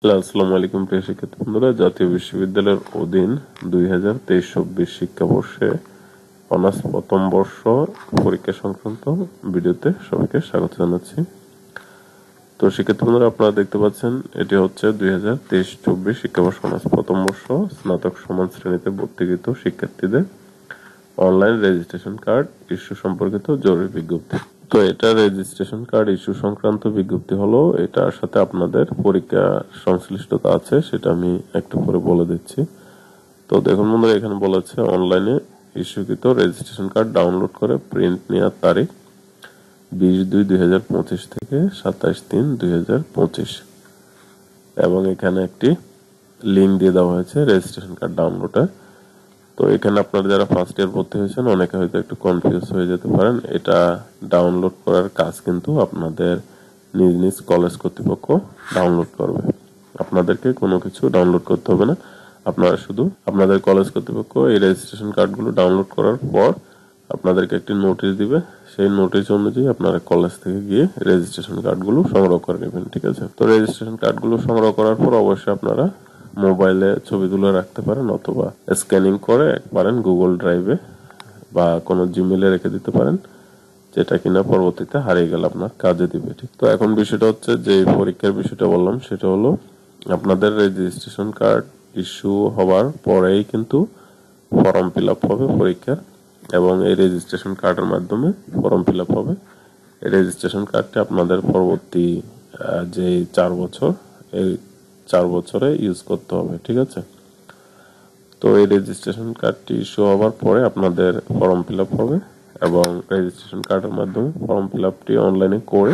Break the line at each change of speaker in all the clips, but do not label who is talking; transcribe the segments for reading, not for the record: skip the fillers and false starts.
আসসালামু আলাইকুম প্রিয় শিক্ষার্থী বন্ধুরা, জাতীয় বিশ্ববিদ্যালয়ের অধীন 2023-24 শিক্ষাবর্ষে অনার্স প্রথম বর্ষ পরীক্ষা সংক্রান্ত ভিডিওতে সবাইকে স্বাগত জানাচ্ছি। তো শিক্ষার্থী বন্ধুরা, আপনারা দেখতে পাচ্ছেন এটি হচ্ছে 2023-24 শিক্ষাবর্ষ অনার্স প্রথম বর্ষ স্নাতক সমান শ্রেণীতে ভর্তিকৃত শিক্ষার্থীদের অনলাইন রেজিস্ট্রেশন কার্ড ইস্যু সম্পর্কিত জরুরি বিজ্ঞপ্তি। তো এটা রেজিস্ট্রেশন কার্ড ইস্যু সংক্রান্ত বিজ্ঞপ্তি হলো। এটার সাথে আপনাদের পরীক্ষা সংশ্লিষ্টতা আছে, সেটা আমি একটু পরে বলে দিচ্ছি। তো দেখুন বন্ধুরা, এখানে বলেছে অনলাইনে ইস্যুকৃত রেজিস্ট্রেশন কার্ড ডাউনলোড করে প্রিন্ট নেওয়ার তারিখ 20-2-2025 থেকে 27-3-2025 এবং এখানে একটি লিঙ্ক দিয়ে দেওয়া হয়েছে রেজিস্ট্রেশন কার্ড ডাউনলোডের। তো এখানে আপনারা যারা ফার্স্ট ইয়ার ভর্তি হয়েছেন অনেকে হয়তো একটু কনফিউজ হয়ে যেতে পারেন। এটা ডাউনলোড করার কাজ কিন্তু আপনাদের নিজ নিজ কলেজ কর্তৃপক্ষ ডাউনলোড করবে। আপনাদেরকে কোনো কিছু ডাউনলোড করতে হবে না। আপনারা শুধু আপনাদের কলেজ কর্তৃপক্ষ এই রেজিস্ট্রেশন কার্ডগুলো ডাউনলোড করার পর আপনাদেরকে একটি নোটিশ দিবে। সেই নোটিশ অনুযায়ী আপনারা কলেজ থেকে গিয়ে রেজিস্ট্রেশন কার্ডগুলো সংগ্রহ করে নেবেন, ঠিক আছে? তো রেজিস্ট্রেশন কার্ডগুলো সংগ্রহ করার পর অবশ্যই আপনারা মোবাইলে ছবি তুলে রাখতে পারেন অথবা স্ক্যানিং করে পারেন গুগল ড্রাইভে বা কোনো জিমেলে রেখে দিতে পারেন, যেটা কিনা পরবর্তীতে হারিয়ে গেলে আপনার কাজে দিবে, ঠিক? তো এখন বিষয়টা হচ্ছে যে পরীক্ষার বিষয়টা বললাম, সেটা হলো আপনাদের রেজিস্ট্রেশন কার্ড ইস্যু হওয়ার পরেই কিন্তু ফর্ম ফিল আপ হবে পরীক্ষার, এবং এই রেজিস্ট্রেশন কার্ডের মাধ্যমে ফর্ম ফিল আপ হবে। এই রেজিস্ট্রেশন কার্ডটি আপনাদের পরবর্তী যে 4 বছর এই 4 বছরে ইউজ করতে হবে, ঠিক আছে? তো এই রেজিস্ট্রেশন কার্ডটি ইস্যু হওয়ার পরে আপনাদের ফর্ম ফিল আপ হবে এবং রেজিস্ট্রেশন কার্ডের মাধ্যমে ফর্ম ফিল আপটি অনলাইনে করে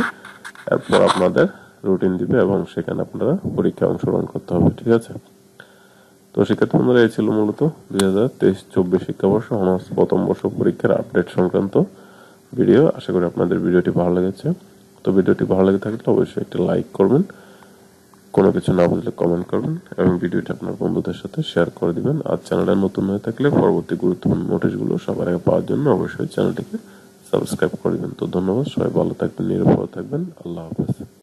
এরপর আপনাদের রুটিন দিবে এবং সেখানে আপনারা পরীক্ষায় অংশগ্রহণ করতে হবে, ঠিক আছে? তো শিক্ষার্থী বন্ধুরা, এই ছিল মূলত 2023-24 শিক্ষাবর্ষ অনার্স প্রথম বর্ষ পরীক্ষার আপডেট সংক্রান্ত ভিডিও। আশা করি আপনাদের ভিডিওটি ভালো লেগেছে। তো ভিডিওটি ভালো লেগে থাকলে অবশ্যই একটি লাইক করবেন, কোনো কিছু না বুঝলে কমেন্ট করবেন এবং ভিডিওটি আপনার বন্ধুদের সাথে শেয়ার করে দিবেন। আর চ্যানেলে নতুন হয়ে থাকলে পরবর্তী গুরুত্বপূর্ণ নোটিশগুলো সবার আগে পাওয়ার জন্য অবশ্যই চ্যানেলটিকে সাবস্ক্রাইব করে দিবেন। তো ধন্যবাদ, সবাই ভালো থাকবেন, নিরাপদ থাকবেন। আল্লাহ হাফেজ।